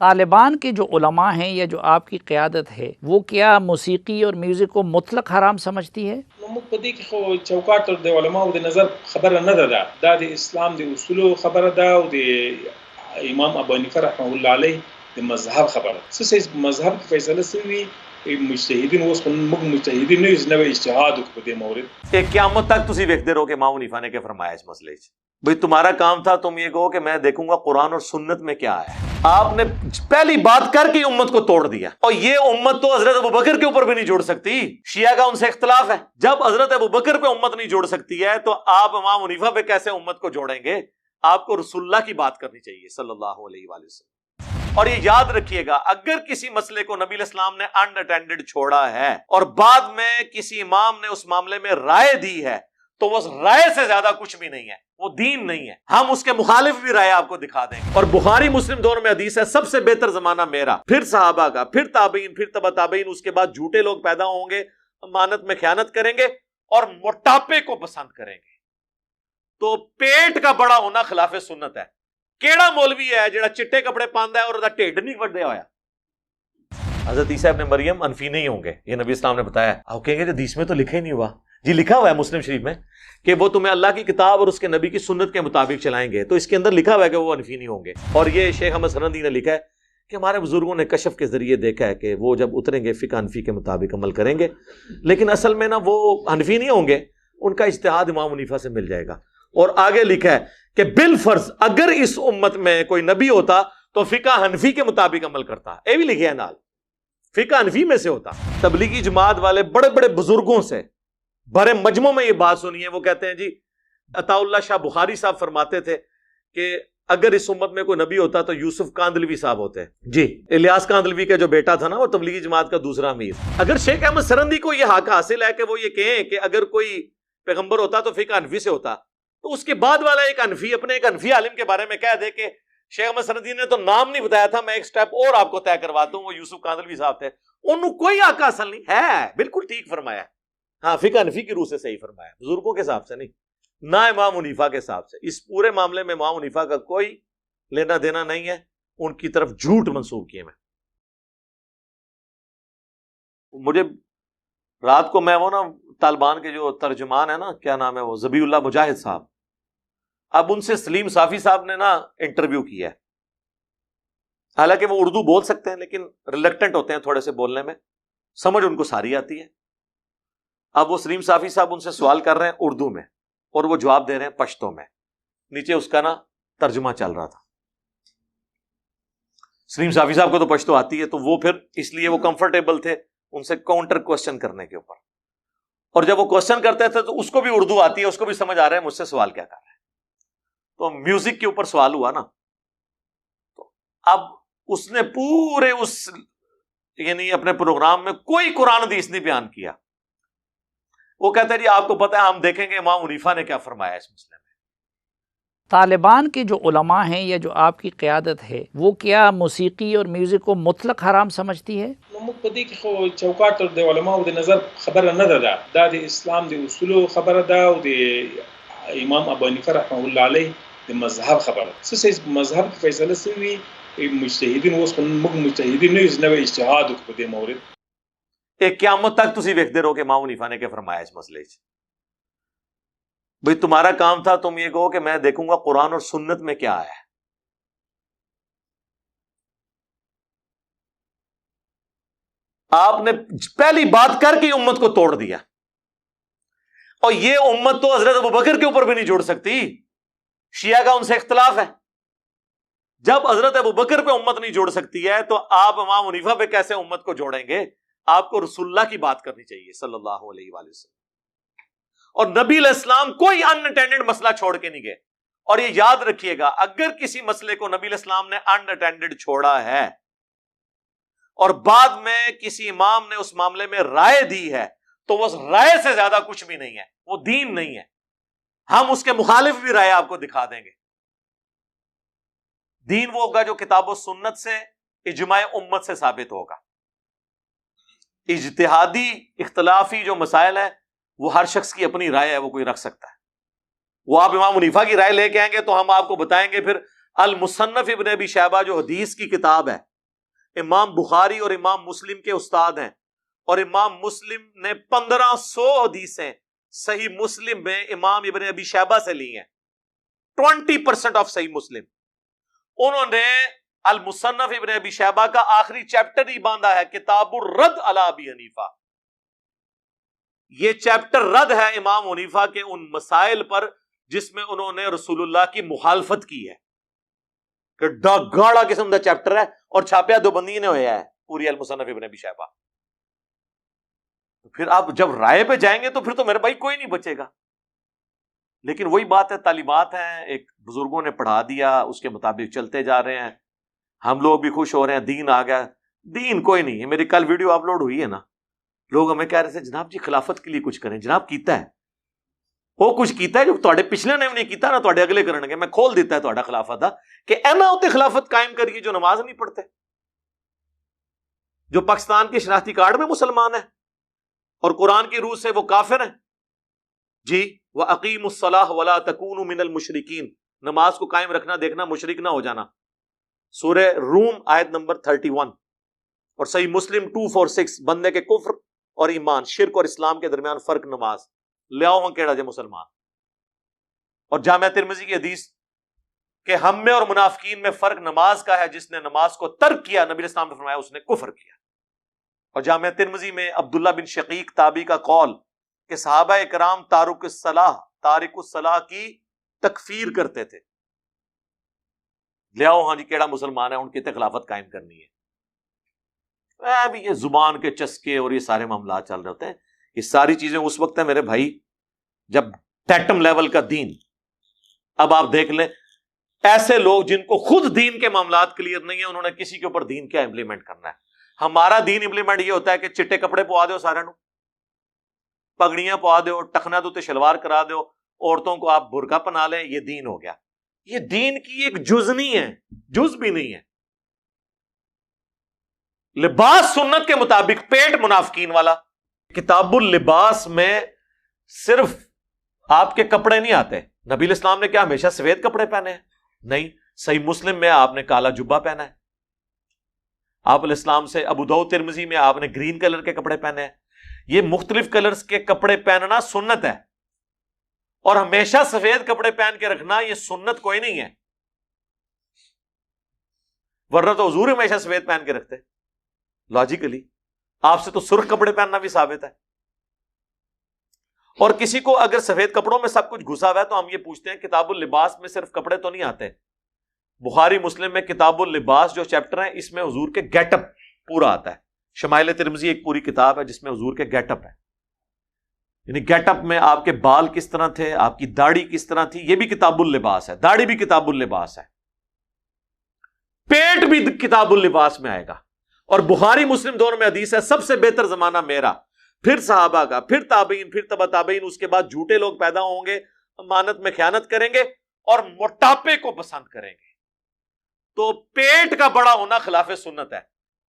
طالبان کے جو علماء ہیں یا جو آپ کی قیادت ہے وہ کیا موسیقی اور میوزک کو مطلق حرام سمجھتی ہے؟ موږ په دې کې خو چوکاټ د علماو د نظر خبره نه ده، دا د اسلام د اصولو خبره ده او د امام ابو حنیفه رحمه الله علیه د مذهب خبره. څه مذهب کې فیصله شوی مجتهدین اوس موږ مجتهدین نه یو نوې اجتهاد وکړو په دې مورد. کہ قیامت تک تسی ویکھتے رہو کہ امام حنیفہ نے کیا فرمایا اس مسئلے چ. بھئی تمہارا کام تھا تم یہ کہو کہ میں دیکھوں گا قرآن اور سنت میں کیا ہے. آپ نے پہلی بات کر کے امت کو توڑ دیا، اور یہ امت تو حضرت ابوبکر کے اوپر بھی نہیں جوڑ سکتی. شیعہ کا ان سے اختلاف ہے، جب حضرت ابوبکر پہ امت نہیں جوڑ سکتی ہے تو آپ امام حنیفہ پہ کیسے امت کو جوڑیں گے؟ آپ کو رسول اللہ کی بات کرنی چاہیے صلی اللہ علیہ وآلہ وسلم. اور یہ یاد رکھیے گا، اگر کسی مسئلے کو نبی علیہ السلام نے ان اٹینڈڈ چھوڑا ہے اور بعد میں کسی امام نے اس معاملے میں رائے دی ہے تو وہ رائے سے زیادہ کچھ بھی نہیں ہے، وہ دین نہیں ہے. ہم اس کے مخالف بھی رائے آپ کو دکھا دیں گے. اور بخاری مسلم دونوں میں حدیث ہے، سب سے بہتر زمانہ میرا، پھر صحابہ کا، پھر تابعین، پھر تبع تابعین، اس کے بعد جھوٹے لوگ پیدا ہوں گے، امانت میں خیانت کریں گے اور موٹاپے کو پسند کریں گے. تو پیٹ کا بڑا ہونا خلاف سنت ہے. کیڑا مولوی ہے جڑا چٹے کپڑے پاندا ہے اور دا ٹھڈ نہیں وڈیا ہویا؟ حضرت عیسیٰ ابن مریم انفی نہیں ہوں گے، یہ نبی اسلام نے بتایا. آپ کہیں گے کہ حدیث میں تو لکھا ہی نہیں ہوا. جی لکھا ہوا ہے مسلم شریف میں کہ وہ تمہیں اللہ کی کتاب اور اس کے نبی کی سنت کے مطابق چلائیں گے، تو اس کے اندر لکھا ہوا ہے کہ وہ انفی نہیں ہوں گے. اور یہ شیخ احمد سرندی نے لکھا ہے کہ ہمارے بزرگوں نے کشف کے ذریعے دیکھا ہے کہ وہ جب اتریں گے فقہ حنفی کے مطابق عمل کریں گے، لیکن اصل میں نا وہ حنفی نہیں ہوں گے، ان کا اجتہاد امام حنیفہ سے مل جائے گا. اور آگے لکھا ہے کہ بالفرض اگر اس امت میں کوئی نبی ہوتا تو فقہ حنفی کے مطابق عمل کرتا. یہ بھی لکھا ہے نال، فقہ حنفی میں سے ہوتا. تبلیغی جماعت والے بڑے بڑے بزرگوں سے بڑے مجمع میں یہ بات سنی ہے، وہ کہتے ہیں جی عطا اللہ شاہ بخاری صاحب فرماتے تھے کہ اگر اس امت میں کوئی نبی ہوتا تو یوسف کاندلوی صاحب ہوتے. جی الیاس کاندلوی کا جو بیٹا تھا نا، وہ تبلیغی جماعت کا دوسرا امیر. اگر شیخ احمد سرندی کو یہ حق حاصل ہے کہ وہ یہ کہیں کہ اگر کوئی پیغمبر ہوتا تو فقہ حنفی سے ہوتا، تو اس کے بعد والا ایک حنفی اپنے ایک حنفی عالم کے بارے میں کہہ دے کہ شیخ احمد سرندی نے تو نام نہیں بتایا تھا، میں ایک سٹیپ اور آپ کو طے کرواتا ہوں، وہ یوسف کاندلوی صاحب تھے. انہوں کوئی حق حاصل نہیں ہے. بالکل ٹھیک فرمایا. ہاں فقہ حنفی کی روح سے صحیح فرمایا، بزرگوں کے حساب سے نہیں، نہ امام حنیفہ کے حساب سے. اس پورے معاملے میں امام حنیفہ کا کوئی لینا دینا نہیں ہے، ان کی طرف جھوٹ منسوب کیے. مجھے رات کو میں وہ نا طالبان کے جو ترجمان ہے نا، کیا نام ہے وہ، ذبیح اللہ مجاہد صاحب، اب ان سے سلیم صافی صاحب نے نا انٹرویو کیا ہے. حالانکہ وہ اردو بول سکتے ہیں لیکن ریلیکٹنٹ ہوتے ہیں تھوڑے سے بولنے میں، سمجھ ان کو ساری آتی ہے. اب وہ سلیم صافی صاحب ان سے سوال کر رہے ہیں اردو میں اور وہ جواب دے رہے ہیں پشتو میں. نیچے اس کا نا ترجمہ چل رہا تھا. سلیم صافی صاحب کو تو پشتو آتی ہے، تو وہ پھر اس لیے وہ کمفرٹیبل تھے ان سے کاؤنٹر کوسچن کرنے کے اوپر. اور جب وہ کوسچن کرتے تھے تو اس کو بھی اردو آتی ہے، اس کو بھی سمجھ آ رہا ہے مجھ سے سوال کیا کر رہے ہیں. تو میوزک کے اوپر سوال ہوا نا، تو اب اس نے پورے اس یعنی اپنے پروگرام میں کوئی قرآن حدیث نہیں بیان کیا. وہ کہتے ہیں جی آپ کو پتہ ہے، ہم دیکھیں گے امام حنیفہ نے کیا فرمایا اس مسئلے میں. طالبان کے جو علماء ہیں یا جو آپ کی قیادت ہے وہ کیا موسیقی اور میوزک کو مطلق حرام سمجھتی ہے؟ موږ په دې کې خو چوکاټ د علماو د نظر خبره نه ده، دا د اسلام د اصولو خبره ده او د امام ابو حنیفه رحمه الله علیه د مذهب خبره. څه مذهب کې فیصله شوی مجتهدین اوس موږ مجتهدین نه یو نوې اجتهاد وکړو په دې مورد. ایک قیامت تک تسی ویکھتے رہو کہ امام حنیفہ نے کیا فرمایا اس مسئلے چ. بھئی تمہارا کام تھا تم یہ کہو کہ میں دیکھوں گا قرآن اور سنت میں کیا ہے. آپ نے پہلی بات کر کے امت کو توڑ دیا، اور یہ امت تو حضرت ابوبکر کے اوپر بھی نہیں جوڑ سکتی. شیعہ کا ان سے اختلاف ہے، جب حضرت ابوبکر پہ امت نہیں جوڑ سکتی ہے تو آپ امام حنیفہ پہ کیسے امت کو جوڑیں گے؟ آپ کو رسول اللہ کی بات کرنی چاہیے صلی اللہ علیہ وآلہ وسلم. اور نبی علیہ السلام کوئی ان اٹینڈڈ مسئلہ چھوڑ کے نہیں گئے. اور یہ یاد رکھیے گا، اگر کسی مسئلے کو نبی علیہ السلام نے ان اٹینڈڈ چھوڑا ہے اور بعد میں کسی امام نے اس معاملے میں رائے دی ہے تو وہ رائے سے زیادہ کچھ بھی نہیں ہے، وہ دین نہیں ہے. ہم اس کے مخالف بھی رائے آپ کو دکھا دیں گے. دین وہ ہوگا جو کتاب و سنت سے، اجماع امت سے ثابت ہوگا. اجتہادی اختلافی جو مسائل ہیں وہ ہر شخص کی اپنی رائے ہے، وہ کوئی رکھ سکتا ہے. وہ آپ امام حنیفہ کی رائے لے کے آئیں گے تو ہم آپ کو بتائیں گے پھر المصنف ابن ابی شیبہ جو حدیث کی کتاب ہے، امام بخاری اور امام مسلم کے استاد ہیں، اور امام مسلم نے 1500 حدیثیں صحیح مسلم میں امام ابن ابی شیبہ سے لی ہیں، 20% آف صحیح مسلم۔ انہوں نے المصنف ابن ابی شیبہ کا آخری چیپٹر ہی باندھا ہے کتاب الرد علی ابی حنیفہ۔ یہ چیپٹر رد ہے امام حنیفہ کے ان مسائل پر جس میں انہوں نے رسول اللہ کی مخالفت کی ہے، کہ گاڑا قسم کا چیپٹر ہے، اور چھاپیا دیوبندی نے ہوا ہے پوری المصنف ابن ابی شیبہ۔ پھر آپ جب رائے پہ جائیں گے تو پھر تو میرے بھائی کوئی نہیں بچے گا۔ لیکن وہی بات ہے، تعلیمات ہیں، ایک بزرگوں نے پڑھا دیا، اس کے مطابق چلتے جا رہے ہیں، ہم لوگ بھی خوش ہو رہے ہیں، دین آ گیا۔ دین کوئی نہیں ہے۔ میری کل ویڈیو اپلوڈ ہوئی ہے نا، لوگ ہمیں کہہ رہے تھے جناب جی خلافت کے لیے کچھ کریں۔ جناب کیتا ہے، وہ کچھ کیتا ہے جو تواڈے پچھلے نے بھی نہیں کیتا نا، تواڈے اگلے کرن گے۔ میں کھول دیتا ہے تواڈا خلافت دا کہ اینا ہوتے خلافت قائم کریے جو نماز نہیں پڑھتے، جو پاکستان کے شناختی کارڈ میں مسلمان ہیں اور قرآن کی روح سے وہ کافر ہیں جی۔ وَأَقِيمُوا الصَّلَاةَ وَلَا تَكُونُوا مِنَ الْمُشْرِكِينَ، نماز کو قائم رکھنا، دیکھنا مشرک نہ ہو جانا۔ سورہ روم آیت نمبر 31 اور صحیح مسلم 246، بندے کے کفر اور ایمان، شرک اور اسلام کے درمیان فرق نماز۔ لیاؤ ہاں کیڑا جے مسلمان۔ اور جامعہ ترمذی کی حدیث کہ ہم میں اور منافقین میں فرق نماز کا ہے، جس نے نماز کو ترک کیا نبی علیہ السلام نے فرمایا اس نے کفر کیا۔ اور جامعہ ترمذی میں عبداللہ بن شقیق تابعی کا قول کہ صحابہ اکرام تارک الصلاح کی تکفیر کرتے تھے۔ لیاؤ ہاں جی کیڑا مسلمان ہے، ان کی خلافت قائم کرنی ہے۔ ابھی یہ زبان کے چسکے اور یہ سارے معاملات چل رہے ہوتے ہیں۔ یہ ساری چیزیں اس وقت ہے میرے بھائی جب ٹیٹم لیول کا دین۔ اب آپ دیکھ لیں ایسے لوگ جن کو خود دین کے معاملات کلیئر نہیں ہیں، انہوں نے کسی کے اوپر دین کیا امپلیمنٹ کرنا ہے۔ ہمارا دین امپلیمنٹ یہ ہوتا ہے کہ چٹے کپڑے پوا دو، سارے نو پگڑیاں پوا دو، ٹخنا دو تے شلوار کرا دو، عورتوں کو آپ برقع پہنا لیں، یہ دین ہو گیا۔ یہ دین کی ایک جز نہیں ہے، جز بھی نہیں ہے۔ لباس سنت کے مطابق، پیٹ منافقین والا۔ کتاب اللباس میں صرف آپ کے کپڑے نہیں آتے۔ نبی علیہ السلام نے کیا ہمیشہ سفید کپڑے پہنے ہیں؟ نہیں۔ صحیح مسلم میں آپ نے کالا جبہ پہنا ہے۔ آپ علیہ السلام سے ابو داؤد ترمذی میں آپ نے گرین کلر کے کپڑے پہنے ہیں۔ یہ مختلف کلرز کے کپڑے پہننا سنت ہے، اور ہمیشہ سفید کپڑے پہن کے رکھنا یہ سنت کوئی نہیں ہے، ورنہ تو حضور ہمیشہ سفید پہن کے رکھتے لاجیکلی۔ آپ سے تو سرخ کپڑے پہننا بھی ثابت ہے۔ اور کسی کو اگر سفید کپڑوں میں سب کچھ گھسا ہوا ہے تو ہم یہ پوچھتے ہیں کتاب اللباس میں صرف کپڑے تو نہیں آتے؟ بخاری مسلم میں کتاب اللباس جو چیپٹر ہے اس میں حضور کے گیٹ اپ پورا آتا ہے۔ شمائل ترمذی ایک پوری کتاب ہے جس میں حضور کے گیٹ اپ ہے، یعنی گیٹ اپ میں آپ کے بال کس طرح تھے، آپ کی داڑھی کس طرح تھی، یہ بھی کتاب اللباس ہے۔ داڑھی بھی کتاب اللباس ہے، پیٹ بھی کتاب اللباس میں آئے گا۔ اور بخاری مسلم دونوں میں حدیث ہے سب سے بہتر زمانہ میرا، پھر صحابہ کا، پھر تابعین، پھر تبع تابعین، اس کے بعد جھوٹے لوگ پیدا ہوں گے، امانت میں خیانت کریں گے اور موٹاپے کو پسند کریں گے۔ تو پیٹ کا بڑا ہونا خلاف سنت ہے۔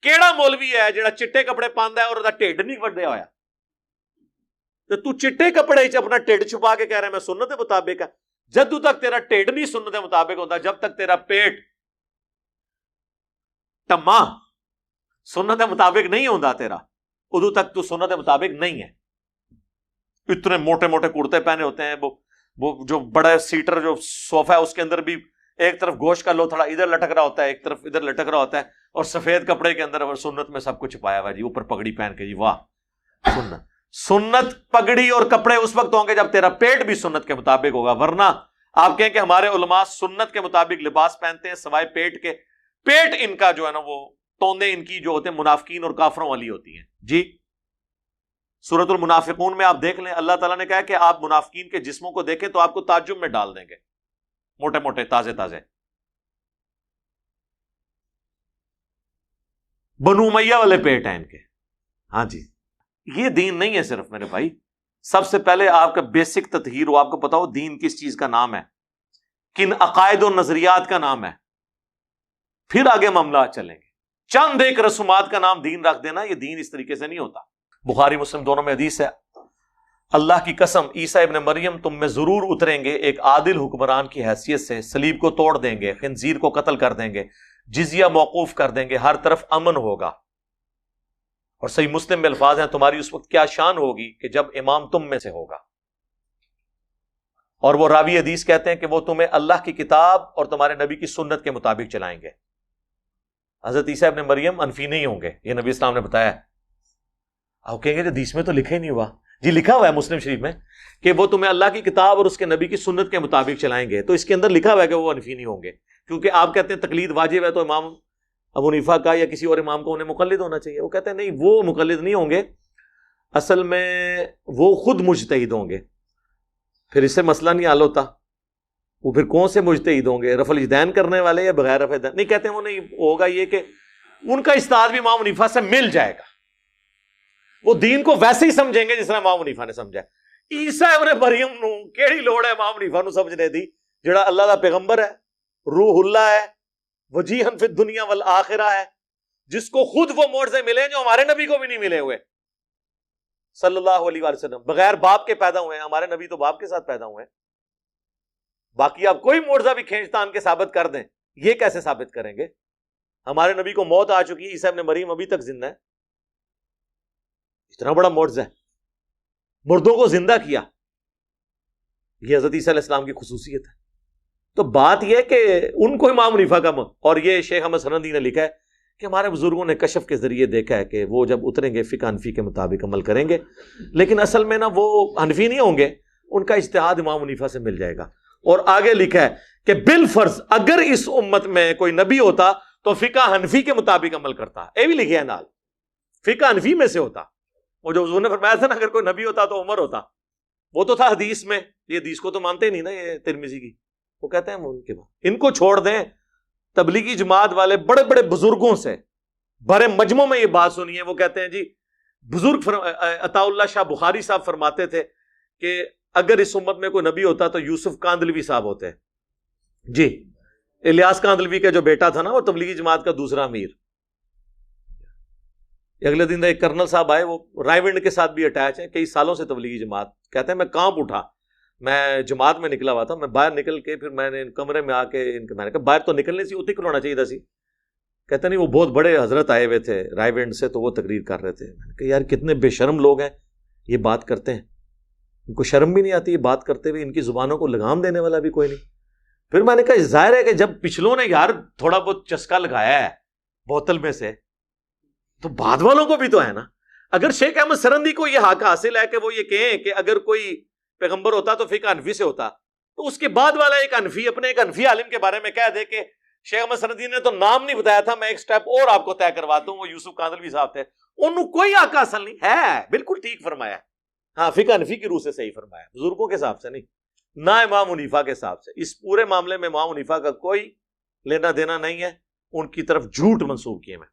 کیڑا مولوی ہے جڑا چٹے کپڑے پاندا ہے اور ٹھڈ نہیں وڈیا ہویا؟ تو چٹے کپڑے اپنا ٹھڈ چھپا کے کہہ رہا ہے میں سنت کے مطابق ہے۔ جدوں تک تیرا ٹھڈ نہیں سنت کے مطابق ہوتا، جب تک تیرا پیٹ ٹما سنت کے مطابق نہیں ہوتا تیرا، ادو تک تو سنت کے مطابق نہیں ہے۔ اتنے موٹے موٹے کرتے پہنے ہوتے ہیں، وہ جو بڑا سیٹر جو صوفہ ہے اس کے اندر بھی ایک طرف گوشت کا لوتھڑا ادھر لٹک رہا ہوتا ہے، ایک طرف ادھر لٹک رہا ہوتا ہے، اور سفید کپڑے کے اندر اور سنت میں سب کچھ چھپایا ہوا جی، اوپر پگڑی پہن کے جی واہ سنت۔ سنت پگڑی اور کپڑے اس وقت ہوں گے جب تیرا پیٹ بھی سنت کے مطابق ہوگا، ورنہ آپ کہیں کہ ہمارے علماء سنت کے مطابق لباس پہنتے ہیں سوائے پیٹ کے۔ پیٹ ان کا جو ہے نا وہ توندے ان کی جو ہوتے ہیں منافقین اور کافروں والی ہوتی ہیں جی۔ سورۃ المنافقون میں آپ دیکھ لیں، اللہ تعالیٰ نے کہا کہ آپ منافقین کے جسموں کو دیکھیں تو آپ کو تعجب میں ڈال دیں گے، موٹے موٹے تازے تازے۔ بنو امیہ والے پیٹ ہیں ان کے، ہاں جی۔ یہ دین نہیں ہے صرف میرے بھائی، سب سے پہلے آپ کا بیسک تطہیر ہو، آپ کو پتا ہو دین کس چیز کا نام ہے، کن عقائد و نظریات کا نام ہے، پھر آگے معاملات چلیں گے۔ چند ایک رسومات کا نام دین رکھ دینا، یہ دین اس طریقے سے نہیں ہوتا۔ بخاری مسلم دونوں میں حدیث ہے، اللہ کی قسم عیسیٰ ابن مریم تم میں ضرور اتریں گے ایک عادل حکمران کی حیثیت سے، صلیب کو توڑ دیں گے، خنزیر کو قتل کر دیں گے، جزیہ موقوف کر دیں گے، ہر طرف امن ہوگا۔ اور صحیح مسلم میں الفاظ ہیں تمہاری اس وقت کیا شان ہوگی کہ جب امام تم میں سے ہوگا۔ اور وہ راوی حدیث کہتے ہیں کہ وہ تمہیں اللہ کی کتاب اور تمہارے نبی کی سنت کے مطابق چلائیں گے۔ حضرت عیسیٰ ابن مریم انفی نہیں ہوں گے، یہ نبی اسلام نے بتایا۔ آپ کہیں گے حدیث میں تو لکھا ہی نہیں ہوا۔ جی لکھا ہوا ہے مسلم شریف میں کہ وہ تمہیں اللہ کی کتاب اور اس کے نبی کی سنت کے مطابق چلائیں گے، تو اس کے اندر لکھا ہوا ہے کہ وہ انفی نہیں ہوں گے، کیونکہ آپ کہتے ہیں تقلید واجب ہے تو امام ابو حنیفہ کا یا کسی اور امام کو انہیں مقلد ہونا چاہیے۔ وہ کہتے ہیں نہیں، وہ مقلد نہیں ہوں گے، اصل میں وہ خود مجتہد ہوں گے، پھر اس سے مسئلہ نہیں حل ہوتا۔ وہ پھر کون سے مجتہد ہوں گے، رفع الاجتہاد کرنے والے یا بغیر رفع الاجتہاد؟ نہیں کہتے ہیں وہ، نہیں ہوگا یہ کہ ان کا اجتہاد بھی امام حنیفہ سے مل جائے گا، وہ دین کو ویسے ہی سمجھیں گے جس طرح امام حنیفہ نے سمجھا۔ عیسیٰ ابن مریم نو کیڑی لوڑ ہے امام حنیفہ نو سمجھنے دی، جڑا اللہ دا پیغمبر ہے، روح اللہ ہے، وجیہن فی الدنیا والآخرہ ہے، جس کو خود وہ معجزے ملے جو ہمارے نبی کو بھی نہیں ملے ہوئے صلی اللہ علیہ وآلہ وسلم، بغیر باپ کے پیدا ہوئے ہیں، ہمارے نبی تو باپ کے ساتھ پیدا ہوئے ہیں۔ باقی آپ کوئی معجزہ بھی کھینچ تان کے ثابت کر دیں، یہ کیسے ثابت کریں گے؟ ہمارے نبی کو موت آ چکی ہے، عیسیٰ ابن مریم ابھی تک زندہ ہے، اتنا بڑا معجزہ ہے، مردوں کو زندہ کیا، یہ حضرت عیسیٰ علیہ السلام کی خصوصیت ہے۔ تو بات یہ کہ ان کو امام حنیفہ کا اور یہ شیخ احمد سرندی نے لکھا ہے کہ ہمارے بزرگوں نے کشف کے ذریعے دیکھا ہے کہ وہ جب اتریں گے فقہ حنفی کے مطابق عمل کریں گے، لیکن اصل میں نا وہ حنفی نہیں ہوں گے، ان کا اجتہاد امام حنیفہ سے مل جائے گا۔ اور آگے لکھا ہے کہ بالفرض اگر اس امت میں کوئی نبی ہوتا تو فقہ حنفی کے مطابق عمل کرتا، یہ بھی لکھا ہے نال، فقہ حنفی میں سے ہوتا۔ وہ جو حضور نے فرمایا تھا نا اگر کوئی نبی ہوتا تو عمر ہوتا، وہ تو تھا حدیث میں، یہ حدیث کو تو مانتے ہی نہیں نا یہ ترمذی کی، وہ کہتے ہیں ان کے بعد ان کو چھوڑ دیں۔ تبلیغی جماعت والے بڑے بڑے بزرگوں سے بڑے مجمع میں یہ بات سنی ہے، وہ کہتے ہیں جی بزرگ عطا اللہ شاہ بخاری صاحب فرماتے تھے کہ اگر اس امت میں کوئی نبی ہوتا تو یوسف کاندلوی صاحب ہوتے۔ جی الیاس کاندلوی کا جو بیٹا تھا نا وہ تبلیغی جماعت کا دوسرا امیر۔ اگلے دن ایک کرنل صاحب آئے، وہ رائے ونڈ کے ساتھ بھی اٹیچ ہیں، کئی سالوں سے تبلیغی جماعت، کہتے ہیں میں کانپ اٹھا، میں جماعت میں نکلا ہوا تھا، میں باہر نکل کے پھر میں نے کمرے میں آ کے میں نے کہا باہر تو نکلنے سی اتنے کھلونا چاہیے تھا سی، کہتے نہیں وہ بہت بڑے حضرت آئے ہوئے تھے رائے ونڈ سے تو وہ تقریر کر رہے تھے۔ میں نے کہا یار کتنے بے شرم لوگ ہیں، یہ بات کرتے ہیں، ان کو شرم بھی نہیں آتی یہ بات کرتے ہوئے، ان کی زبانوں کو لگام دینے والا بھی کوئی نہیں۔ پھر میں نے کہا ظاہر ہے کہ جب پچھلوں نے یار تھوڑا بہت چسکا لگایا ہے بوتل میں سے تو بعد والوں کو بھی تو ہے نا۔ اگر شیخ احمد سرندی کو یہ حق حاصل ہے کہ وہ یہ کہیں کہ اگر کوئی پیغمبر ہوتا تو فقہ حنفی سے ہوتا، تو اس کے بعد والا ایک حنفی اپنے ایک حنفی عالم کے بارے میں کہہ دے کہ شیخ احمد سرندی نے تو نام نہیں بتایا تھا، میں ایک سٹیپ اور آپ کو طے کرواتا ہوں، وہ یوسف کاندلوی صاحب تھے، انہوں کوئی حق حاصل نہیں ہے۔ بالکل ٹھیک فرمایا، ہاں فقہ حنفی کی روح سے صحیح فرمایا، بزرگوں کے حساب سے نہیں، نہ امام حنیفہ کے حساب سے۔ اس پورے معاملے میں امام حنیفہ کا کوئی لینا دینا نہیں ہے، ان کی طرف جھوٹ منسوب کیے میں۔